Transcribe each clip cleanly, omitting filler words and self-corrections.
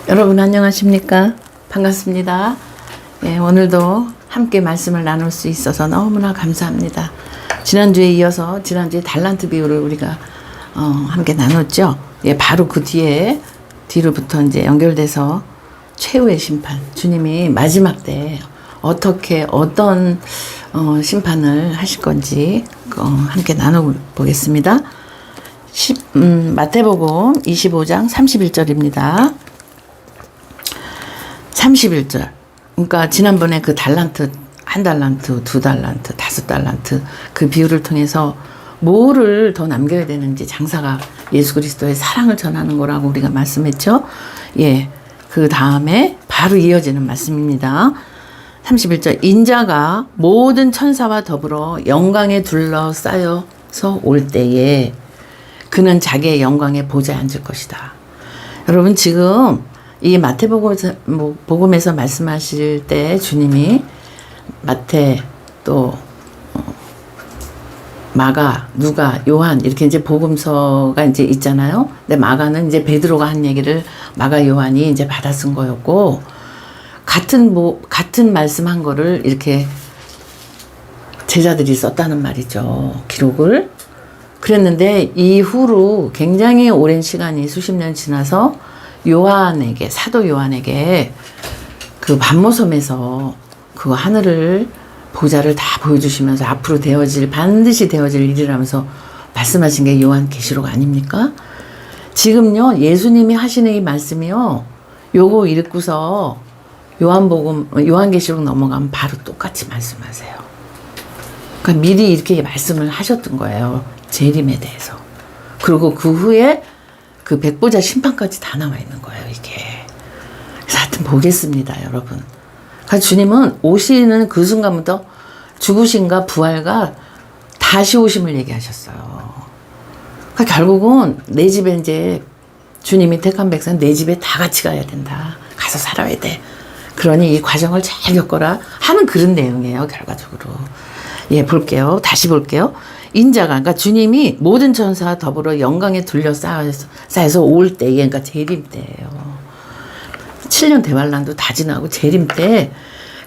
여러분 안녕하십니까? 반갑습니다. 예, 오늘도 함께 말씀을 나눌 수 있어서 너무나 감사합니다. 지난주에 이어서 지난주에 달란트 비유를 우리가 함께 나눴죠. 예, 바로 그 뒤로부터 이제 연결돼서 최후의 심판, 주님이 마지막 때 어떻게 어떤 심판을 하실 건지 함께 나눠보겠습니다. 마태복음 25장 31절입니다. 31절. 그러니까 지난번에 그 달란트, 1달란트, 2달란트, 5달란트 그 비유를 통해서 뭐를 더 남겨야 되는지, 장사가 예수 그리스도의 사랑을 전하는 거라고 우리가 말씀했죠. 예. 그 다음에 바로 이어지는 말씀입니다. 31절. 인자가 모든 천사와 더불어 영광에 둘러싸여서 올 때에 그는 자기의 영광의 보좌에 앉을 것이다. 여러분, 지금 이 마태복음에서 말씀하실 때 주님이 마태 또 마가, 누가, 요한 이렇게 이제 복음서가 이제 있잖아요. 근데 마가는 이제 베드로가 한 얘기를 마가, 요한이 이제 받아 쓴 거였고, 같은 말씀한 거를 이렇게 제자들이 썼다는 말이죠. 기록을. 그랬는데 이후로 굉장히 오랜 시간이 수십 년 지나서 요한에게, 사도 요한에게 그 반모섬에서 그 하늘을, 보좌를 다 보여주시면서 앞으로 반드시 되어질 일이라면서 말씀하신 게 요한계시록 아닙니까? 지금요, 예수님이 하시는 이 말씀이요, 요거 읽고서 요한계시록 넘어가면 바로 똑같이 말씀하세요. 그러니까 미리 이렇게 말씀을 하셨던 거예요. 재림에 대해서. 그리고 그 후에 그 백보자 심판까지 다 나와 있는 거예요, 이게. 그래서 하여튼 보겠습니다, 여러분. 그러니까 주님은 오시는 그 순간부터 죽으심과 부활과 다시 오심을 얘기하셨어요. 그러니까 결국은 내 집에 이제 주님이 택한 백성 내 집에 다 같이 가야 된다. 가서 살아야 돼. 그러니 이 과정을 잘 겪어라 하는 그런 내용이에요, 결과적으로. 예, 볼게요. 다시 볼게요. 인자가, 그러니까 주님이 모든 천사와 더불어 영광에 둘러싸여서 올 때에, 그러니까 재림 때예요. 7년 대환란도 다 지나고 재림 때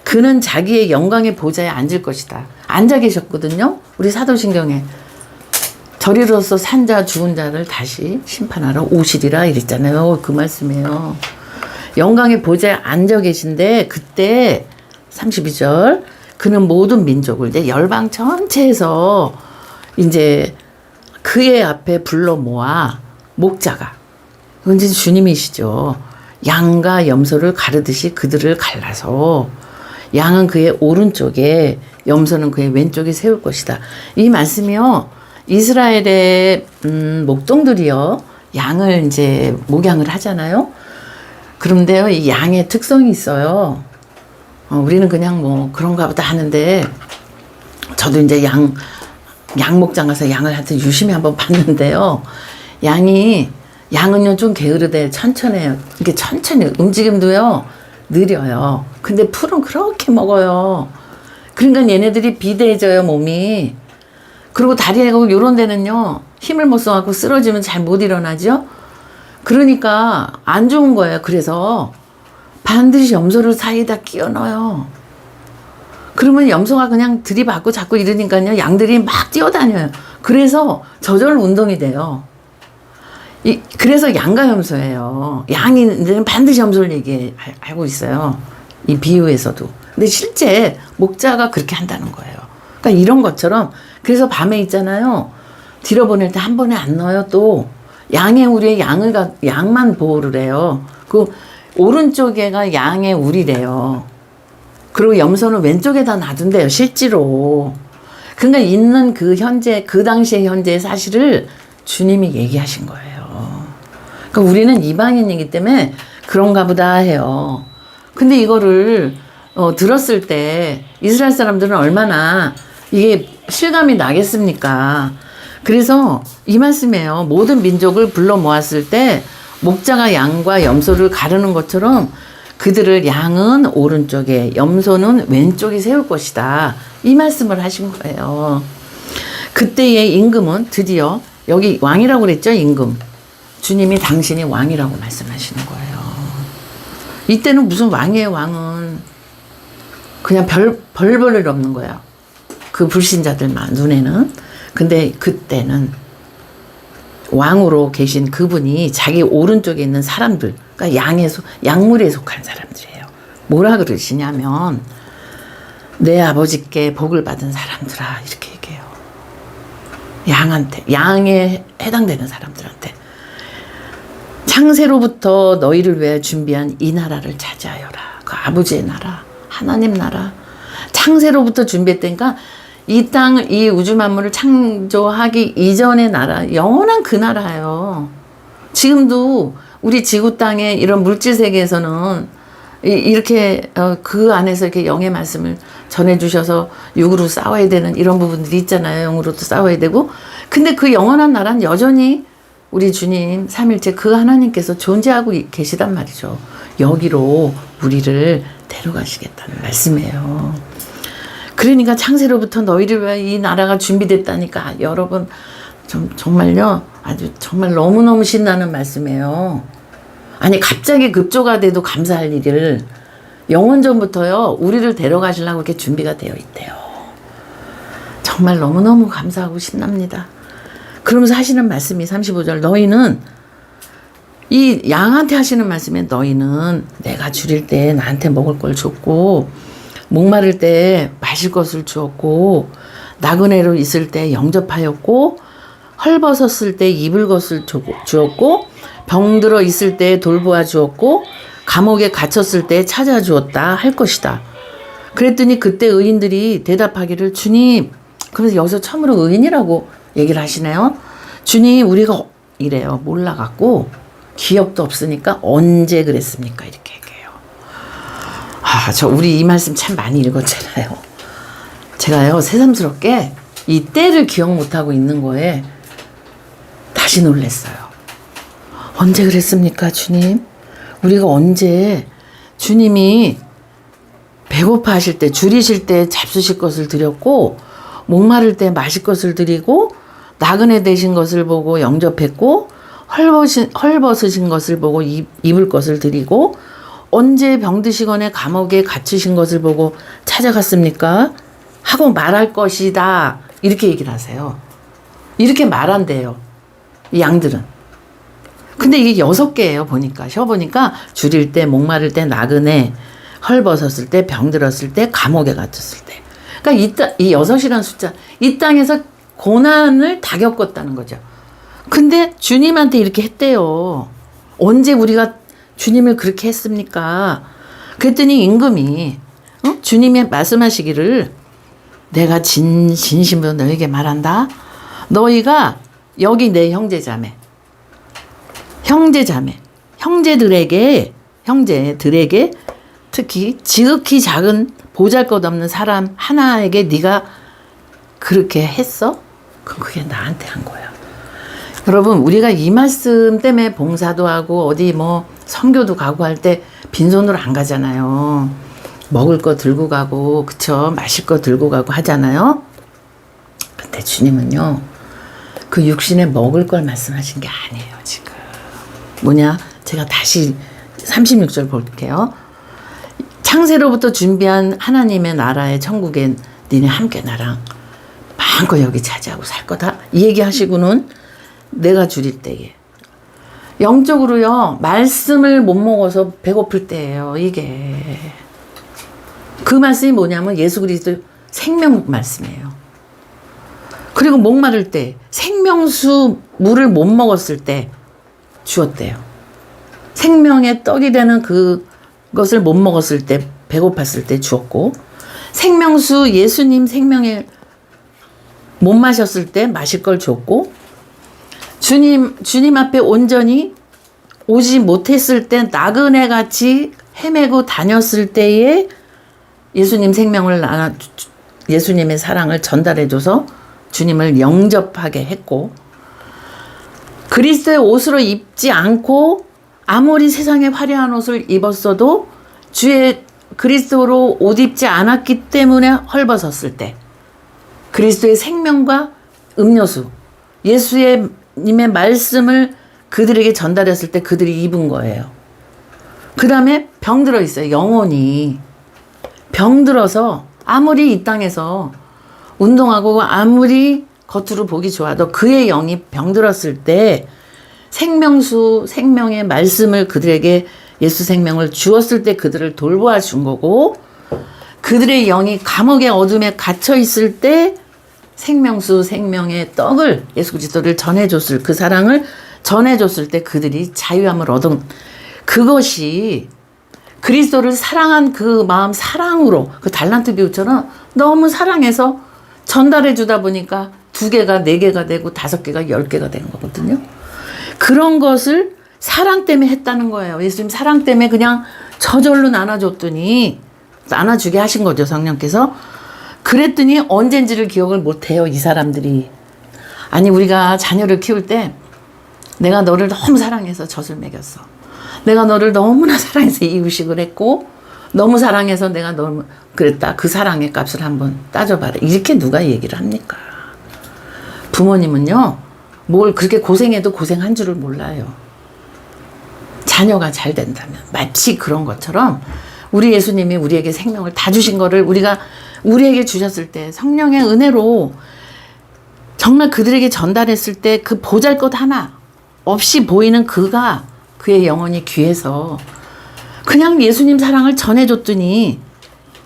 그는 자기의 영광의 보좌에 앉을 것이다. 앉아 계셨거든요. 우리 사도신경에 저리로서 산 자 죽은 자를 다시 심판하러 오시리라 이랬잖아요. 그 말씀이에요. 영광의 보좌에 앉아 계신데 그때 32절 그는 모든 민족을 이제 열방 전체에서 이제 그의 앞에 불러 모아 목자가, 그건 이제 주님이시죠. 양과 염소를 가르듯이 그들을 갈라서 양은 그의 오른쪽에 염소는 그의 왼쪽에 세울 것이다. 이 말씀이요, 이스라엘의 목동들이요, 양을 이제 목양을 하잖아요. 그런데요, 이 양의 특성이 있어요. 우리는 그냥 뭐 그런가 보다 하는데, 저도 이제 양목장 가서 양을 하여튼 유심히 한번 봤는데요. 양은요 좀 게으르대, 천천해요. 이렇게 천천히, 움직임도요 느려요. 근데 풀은 그렇게 먹어요. 그러니까 얘네들이 비대해져요, 몸이. 그리고 다리가 요런 데는요 힘을 못 써갖고 쓰러지면 잘 못 일어나죠. 그러니까 안 좋은 거예요. 그래서 반드시 염소를 사이에다 끼워 넣어요. 그러면 염소가 그냥 들이받고 자꾸 이러니까요, 양들이 막 뛰어다녀요. 그래서 저절 운동이 돼요. 그래서 양과 염소예요. 양이는 반드시 염소를 얘기하고 있어요, 이 비유에서도. 근데 실제 목자가 그렇게 한다는 거예요. 그러니까 이런 것처럼, 그래서 밤에 있잖아요, 뒤로 보낼 때 한 번에 안 넣어요. 또 양의 우리의 양만 보호를 해요. 그 오른쪽에가 양의 우리래요. 그리고 염소는 왼쪽에다 놔둔대요, 실제로. 그러니까 있는 그 당시의 현재의 사실을 주님이 얘기하신 거예요. 그러니까 우리는 이방인이기 때문에 그런가 보다 해요. 근데 이거를 들었을 때 이스라엘 사람들은 얼마나 이게 실감이 나겠습니까? 그래서 이 말씀이에요. 모든 민족을 불러 모았을 때 목자가 양과 염소를 가르는 것처럼 그들을 양은 오른쪽에 염소는 왼쪽에 세울 것이다. 이 말씀을 하신 거예요. 그때의 임금은 드디어, 여기 왕이라고 그랬죠, 임금. 주님이 당신이 왕이라고 말씀하시는 거예요. 이때는 무슨 왕이에요. 왕은 그냥 벌벌 없는 거야. 그 불신자들만 눈에는. 근데 그때는 왕으로 계신 그분이 자기 오른쪽에 있는 사람들, 그러니까 양물에 속한 사람들이에요. 뭐라 그러시냐면 내 아버지께 복을 받은 사람들아, 이렇게 얘기해요. 양에 해당되는 사람들한테. 창세로부터 너희를 위해 준비한 이 나라를 차지하여라. 그 아버지의 나라, 하나님 나라. 창세로부터 준비했다니까 이 땅, 이 우주 만물을 창조하기 이전의 나라, 영원한 그 나라예요. 지금도 우리 지구 땅에 이런 물질 세계에서는 이렇게 그 안에서 이렇게 영의 말씀을 전해주셔서 육으로 싸워야 되는 이런 부분들이 있잖아요. 영으로도 싸워야 되고. 근데 그 영원한 나라는 여전히 우리 주님 삼일째 그 하나님께서 존재하고 계시단 말이죠. 여기로 우리를 데려가시겠다는 말씀이에요. 그러니까 창세로부터 너희를 위해 이 나라가 준비됐다니까 여러분 정말요, 아주 정말 너무너무 신나는 말씀이에요. 아니 갑자기 급조가 돼도 감사할 일을 영원전부터요 우리를 데려가시려고 이렇게 준비가 되어 있대요. 정말 너무너무 감사하고 신납니다. 그러면서 하시는 말씀이 35절, 너희는 이 양한테 하시는 말씀에 너희는 내가 줄일 때 나한테 먹을 걸 줬고 목마를 때 마실 것을 주었고 나그네로 있을 때 영접하였고 헐벗었을 때 입을 것을 주었고 병들어 있을 때 돌보아 주었고 감옥에 갇혔을 때 찾아주었다 할 것이다. 그랬더니 그때 의인들이 대답하기를 주님, 그래서 여기서 처음으로 의인이라고 얘기를 하시네요. 주님 우리가 이래요. 몰라갖고 기억도 없으니까 언제 그랬습니까? 이렇게 얘기해요. 우리 이 말씀 참 많이 읽었잖아요. 제가요 새삼스럽게 이 때를 기억 못하고 있는 거에 다시 놀랐어요. 언제 그랬습니까, 주님? 우리가 언제 주님이 배고파 하실 때, 줄이실 때 잡수실 것을 드렸고 목마를 때 마실 것을 드리고 나그네 되신 것을 보고 영접했고 헐벗으신 것을 보고 입을 것을 드리고 언제 병드시거나 감옥에 갇히신 것을 보고 찾아갔습니까? 하고 말할 것이다. 이렇게 얘기를 하세요. 이렇게 말한대요. 이 양들은. 근데 이게 6개예요. 쉬어보니까 줄일 때, 목마를 때, 나그네, 헐벗었을 때, 병들었을 때, 감옥에 갇혔을 때. 그러니까 이 6이라는 숫자, 이 땅에서 고난을 다 겪었다는 거죠. 근데 주님한테 이렇게 했대요. 언제 우리가 주님을 그렇게 했습니까? 그랬더니 임금이 주님이 말씀하시기를 내가 진심으로 너에게 말한다. 너희가 여기 내 형제들에게 특히 지극히 작은 보잘것없는 사람 하나에게 네가 그렇게 했어? 그게 나한테 한 거야. 여러분 우리가 이 말씀 때문에 봉사도 하고 어디 선교도 가고 할 때 빈손으로 안 가잖아요. 먹을 거 들고 가고 그쵸? 마실 거 들고 가고 하잖아요. 근데 주님은요 그 육신에 먹을 걸 말씀하신 게 아니에요. 지금 뭐냐, 제가 다시 36절 볼게요. 창세로부터 준비한 하나님의 나라의 천국에 니네 함께 나랑 마음껏 여기 차지하고 살 거다 이 얘기 하시고는 내가 줄일 때에 영적으로요 말씀을 못 먹어서 배고플 때예요. 이게 그 말씀이 뭐냐면 예수 그리스도 생명 말씀이에요. 그리고 목마를 때 생명수 물을 못 먹었을 때 주었대요. 생명의 떡이 되는 그것을 못 먹었을 때 배고팠을 때 주었고 생명수 예수님 생명에 못 마셨을 때 마실 걸 줬고 주님 앞에 온전히 오지 못했을 때 나그네 같이 헤매고 다녔을 때에 예수님 생명을 예수님의 사랑을 전달해줘서 주님을 영접하게 했고 그리스도의 옷으로 입지 않고 아무리 세상에 화려한 옷을 입었어도 주의 그리스도로 옷 입지 않았기 때문에 헐벗었을 때 그리스도의 생명과 음료수 예수님의 말씀을 그들에게 전달했을 때 그들이 입은 거예요. 그 다음에 병들어 있어요. 영혼이 병들어서 아무리 이 땅에서 운동하고 아무리 겉으로 보기 좋아도 그의 영이 병들었을 때 생명수 생명의 말씀을 그들에게 예수 생명을 주었을 때 그들을 돌보아 준 거고, 그들의 영이 감옥의 어둠에 갇혀 있을 때 생명수 생명의 떡을 예수 그리스도를 전해줬을, 그 사랑을 전해줬을 때 그들이 자유함을 얻은, 그것이 그리스도를 사랑한 그 마음, 사랑으로 그 달란트 비유처럼 너무 사랑해서 전달해 주다 보니까 2개가 4개가 되고 5개가 10개가 되는 거거든요. 그런 것을 사랑 때문에 했다는 거예요. 예수님 사랑 때문에 그냥 저절로 나눠줬더니, 나눠주게 하신 거죠, 성령께서. 그랬더니 언젠지를 기억을 못해요, 이 사람들이. 아니, 우리가 자녀를 키울 때 내가 너를 너무 사랑해서 젖을 먹였어. 내가 너를 너무나 사랑해서 이유식을 했고, 너무 사랑해서 내가 너무 그랬다. 그 사랑의 값을 한번 따져봐라. 이렇게 누가 얘기를 합니까? 부모님은요, 뭘 그렇게 고생해도 고생한 줄을 몰라요. 자녀가 잘 된다면. 마치 그런 것처럼 우리 예수님이 우리에게 생명을 다 주신 거를 우리에게 주셨을 때 성령의 은혜로 정말 그들에게 전달했을 때 그 보잘것 하나 없이 보이는 그의 영혼이 귀해서 그냥 예수님 사랑을 전해줬더니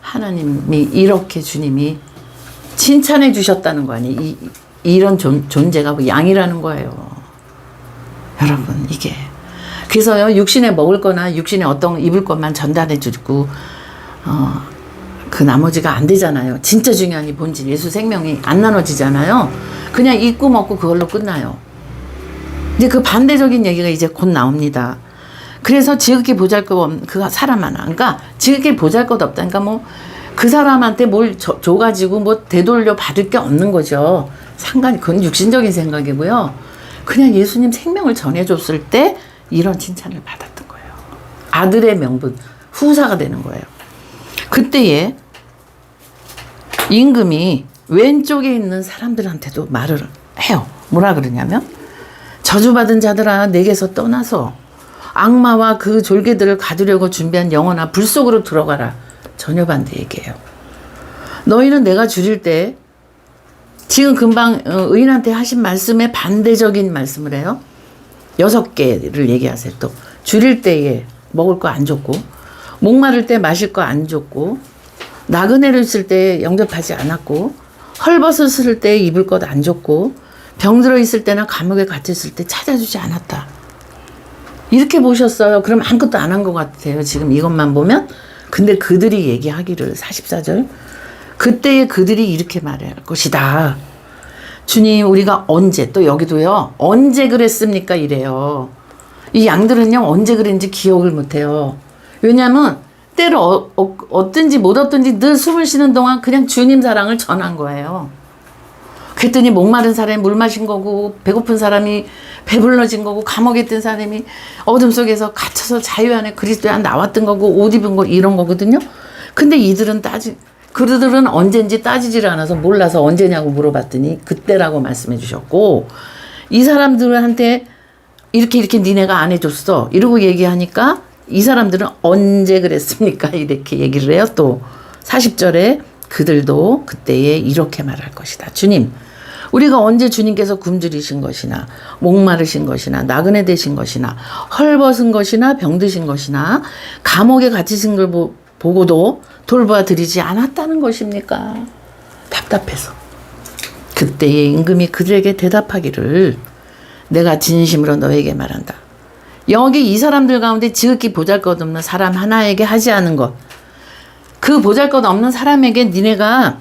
하나님이 이렇게 주님이 칭찬해 주셨다는 거 아니에요. 이런 존재가 양이라는 거예요. 여러분, 이게. 그래서요, 육신에 먹을 거나 육신에 어떤 입을 것만 전달해 주고, 그 나머지가 안 되잖아요. 진짜 중요한 이 본질, 예수 생명이 안 나눠지잖아요. 그냥 입고 먹고 그걸로 끝나요. 이제 그 반대적인 얘기가 이제 곧 나옵니다. 그래서 지극히 보잘것 없는 그 사람 하나. 그러니까 지극히 보잘것 없다. 그러니까 뭐 그 사람한테 뭘 줘가지고 뭐 되돌려 받을 게 없는 거죠. 그건 육신적인 생각이고요. 그냥 예수님 생명을 전해줬을 때 이런 칭찬을 받았던 거예요. 아들의 명분, 후사가 되는 거예요. 그때에 임금이 왼쪽에 있는 사람들한테도 말을 해요. 뭐라 그러냐면, 저주받은 자들아, 내게서 떠나서 악마와 그 졸개들을 가두려고 준비한 영혼아, 불 속으로 들어가라. 전혀 반대 얘기예요. 너희는 내가 줄일 때, 지금 금방 의인한테 하신 말씀에 반대적인 말씀을 해요. 6개를 얘기하세요. 또 줄일 때에 먹을 거 안 줬고, 목마를 때 마실 거 안 줬고, 나그네를 있을 때 영접하지 않았고, 헐벗었을 때 입을 것 안 줬고, 병들어 있을 때나 감옥에 갇혔을 때 찾아주지 않았다. 이렇게 보셨어요. 그럼 아무것도 안 한 것 같아요, 지금 이것만 보면. 근데 그들이 얘기하기를 44절, 그때에 그들이 이렇게 말할 것이다. 주님, 우리가 언제, 또 여기도요, 언제 그랬습니까? 이래요. 이 양들은요, 언제 그랬는지 기억을 못해요. 왜냐하면 때를 얻든지 못 얻든지 늘 숨을 쉬는 동안 그냥 주님 사랑을 전한 거예요. 그랬더니 목마른 사람이 물 마신 거고, 배고픈 사람이 배불러진 거고, 감옥에 있던 사람이 어둠 속에서 갇혀서 자유 안에 그리스도 안에 나왔던 거고, 옷 입은 거 이런 거거든요. 근데 그들은 언젠지 따지지를 않아서 몰라서 언제냐고 물어봤더니 그때라고 말씀해 주셨고, 이 사람들한테 이렇게 니네가 안 해줬어 이러고 얘기하니까 이 사람들은 언제 그랬습니까? 이렇게 얘기를 해요. 또 40절에 그들도 그때에 이렇게 말할 것이다. 주님, 우리가 언제 주님께서 굶주리신 것이나 목마르신 것이나 나그네 되신 것이나 헐벗은 것이나 병드신 것이나 감옥에 갇히신 걸 보고도 돌보아 드리지 않았다는 것입니까? 답답해서. 그때에 임금이 그들에게 대답하기를, 내가 진심으로 너에게 말한다. 여기 이 사람들 가운데 지극히 보잘것없는 사람 하나에게 하지 않은 것, 그 보잘것없는 사람에게 니네가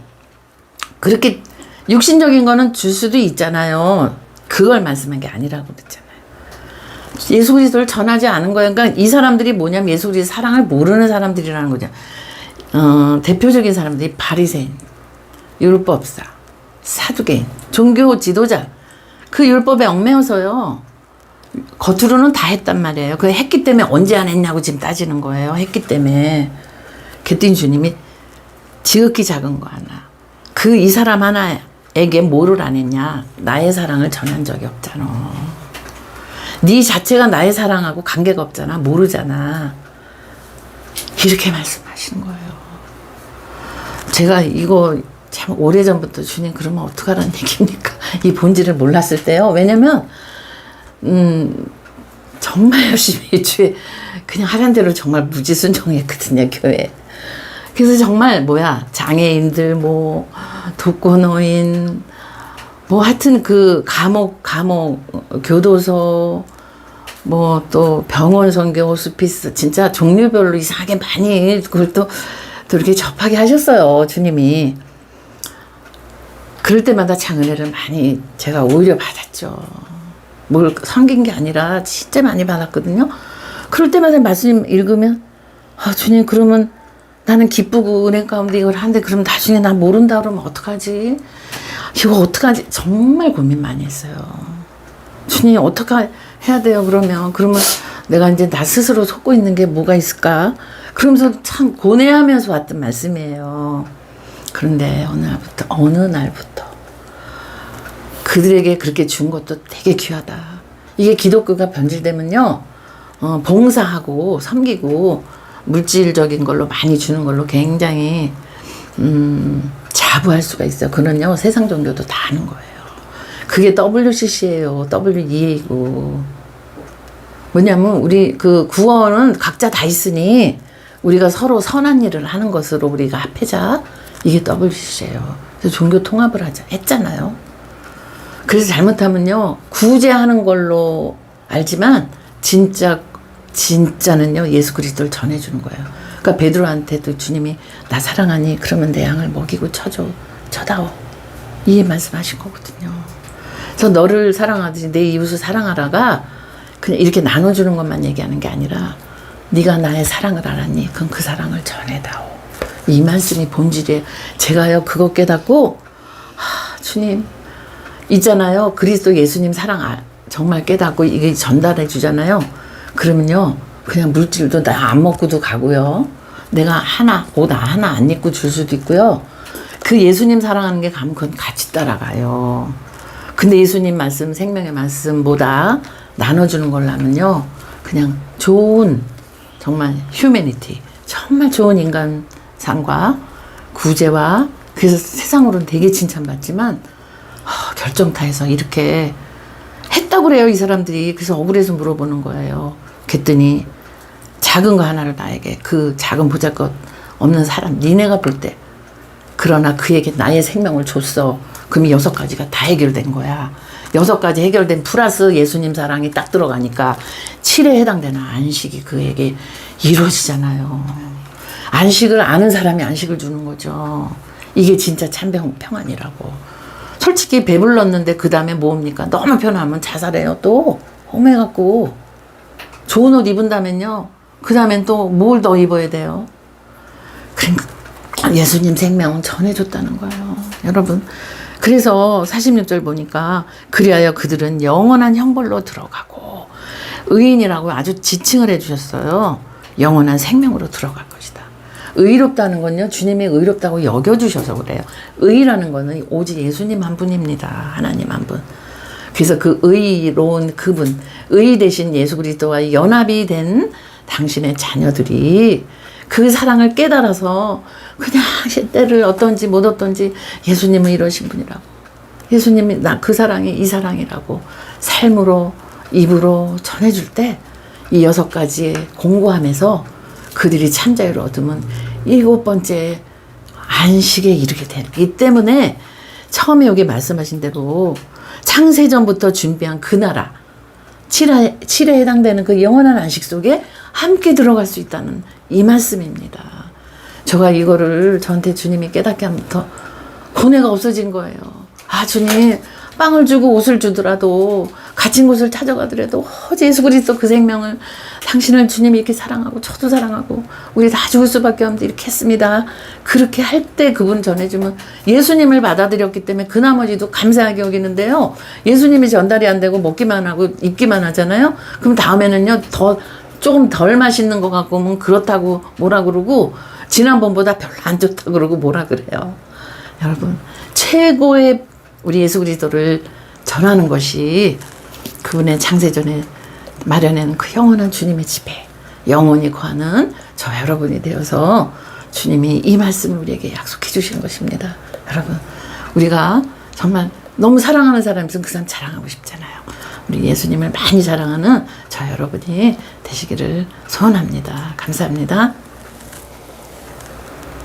그렇게 육신적인 거는 줄 수도 있잖아요. 그걸 말씀한 게 아니라고 그랬잖아요. 예수 그리스도를 전하지 않은 거예요. 그러니까 이 사람들이 뭐냐면 예수 그리스도 사랑을 모르는 사람들이라는 거죠. 대표적인 사람들이 바리새인, 율법사, 사두개인, 종교 지도자, 그 율법에 얽매여서요, 겉으로는 다 했단 말이에요. 그 했기 때문에 언제 안 했냐고 지금 따지는 거예요. 했기 때문에. 그랬더니 주님이 지극히 작은 거 하나, 이 사람 하나에게 뭐를 안 했냐? 나의 사랑을 전한 적이 없잖아. 네 자체가 나의 사랑하고 관계가 없잖아. 모르잖아. 이렇게 말씀하시는 거예요. 제가 이거 참 오래전부터 주님 그러면 어떡하라는 얘기입니까? 이 본질을 몰랐을 때요. 왜냐면 정말 열심히 주에 그냥 하란 대로 정말 무지순종했거든요, 교회. 그래서 정말 장애인들 뭐 독거노인 뭐 하여튼 그 감옥 교도소 뭐 또 병원 선교 호스피스 진짜 종류별로 이상하게 많이 그걸 또 이렇게 접하게 하셨어요, 주님이. 그럴 때마다 참 은혜를 많이 제가 오히려 받았죠. 뭘 섬긴 게 아니라 진짜 많이 받았거든요. 그럴 때마다 말씀 읽으면 주님 그러면 나는 기쁘고 은혜 가운데 이걸 하는데 그럼 나중에 나 모른다 그러면 어떡하지? 이거 어떡하지? 정말 고민 많이 했어요. 주님 어떻게 해야 돼요? 그러면 내가 이제 나 스스로 속고 있는 게 뭐가 있을까? 그러면서 참 고뇌하면서 왔던 말씀이에요. 그런데 어느 날부터 그들에게 그렇게 준 것도 되게 귀하다. 이게 기독교가 변질되면요, 봉사하고 섬기고 물질적인 걸로 많이 주는 걸로 굉장히 자부할 수가 있어요. 그는요 세상 종교도 다 하는 거예요. 그게 WCC예요. WEA이고. 뭐냐면 우리 그 구원은 각자 다 있으니 우리가 서로 선한 일을 하는 것으로 우리가 합해자. 이게 WCC예요. 그래서 종교 통합을 했잖아요. 그래서 잘못하면요 구제하는 걸로 알지만 진짜는요 예수 그리스도를 전해주는 거예요. 그러니까 베드로한테도 주님이 나 사랑하니 그러면 내 양을 먹이고 쳐다오 이 말씀하신 거거든요. 그래서 너를 사랑하듯이 내 이웃을 사랑하라가 그냥 이렇게 나눠주는 것만 얘기하는 게 아니라 네가 나의 사랑을 알았니? 그럼 그 사랑을 전해다오. 이 말씀이 본질이에요. 제가요 그거 깨닫고 주님 있잖아요. 그리스도 예수님 사랑 정말 깨닫고 이게 전달해 주잖아요. 그러면요 그냥 물질도 나 안 먹고도 가고요. 내가 옷 하나 안 입고 줄 수도 있고요. 그 예수님 사랑하는 게 가면 그건 같이 따라가요. 근데 예수님 말씀 생명의 말씀보다 나눠주는 걸로 하면요 그냥 좋은 정말 휴머니티 정말 좋은 인간상과 구제와 그래서 세상으로는 되게 칭찬받지만 결정타에서 이렇게 했다고 그래요 이 사람들이. 그래서 억울해서 물어보는 거예요. 그랬더니 작은 거 하나를 나에게 그 작은 보잘것 없는 사람 니네가 볼 때 그러나 그에게 나의 생명을 줬어. 그럼 6가지가 다 해결된 거야. 6가지 해결된 플러스 예수님 사랑이 딱 들어가니까 7에 해당되는 안식이 그에게 이루어지잖아요. 안식을 아는 사람이 안식을 주는 거죠. 이게 진짜 참 평안이라고. 솔직히 배불렀는데 그 다음에 뭡니까? 너무 편하면 자살해요. 또 험해갖고 좋은 옷 입은다면요 그 다음엔 또 뭘 더 입어야 돼요? 그러니까 예수님 생명은 전해줬다는 거예요, 여러분. 그래서 46절 보니까 그리하여 그들은 영원한 형벌로 들어가고 의인이라고 아주 지칭을 해주셨어요. 영원한 생명으로 들어갈 것이다. 의롭다는 건요 주님이 의롭다고 여겨주셔서 그래요. 의라는 거는 오직 예수님 한 분입니다. 하나님 한 분. 그래서 그 의로운 그분, 의 대신 예수 그리스도와 연합이 된 당신의 자녀들이 그 사랑을 깨달아서 그냥 때를 어떤지 못 어떤지 예수님은 이러신 분이라고, 예수님이 그 사랑이 이 사랑이라고 삶으로 입으로 전해줄 때 이 6가지에 공고하면서 그들이 참자유를 얻으면 7번째 안식에 이르게 되기 때문에 처음에 여기 말씀하신 대로 창세전부터 준비한 그 나라 7에 해당되는 그 영원한 안식 속에 함께 들어갈 수 있다는 이 말씀입니다. 제가 이거를 저한테 주님이 깨닫게 하면부터 고뇌가 없어진 거예요. 주님 빵을 주고 옷을 주더라도 갇힌 곳을 찾아가더라도 예수 그리스도 그 생명을 당신을 주님이 이렇게 사랑하고 저도 사랑하고 우리 다 죽을 수밖에 없는데 이렇게 했습니다. 그렇게 할 때 그분 전해주면 예수님을 받아들였기 때문에 그 나머지도 감사하게 여기는데요. 예수님이 전달이 안 되고 먹기만 하고 입기만 하잖아요. 그럼 다음에는요 조금 덜 맛있는 것 같고 뭐 그렇다고 뭐라 그러고 지난번보다 별로 안 좋다고 그러고 뭐라 그래요. 여러분 최고의 우리 예수 그리스도를 전하는 것이 그분의 창세전에 마련한 그 영원한 주님의 집에 영원히 거하는 저 저 여러분이 되어서 주님이 이 말씀을 우리에게 약속해 주신 것입니다. 여러분, 우리가 정말 너무 사랑하는 사람이 있으면 그 사람 자랑하고 싶잖아요. 우리 예수님을 많이 사랑하는 저 여러분이 되시기를 소원합니다. 감사합니다.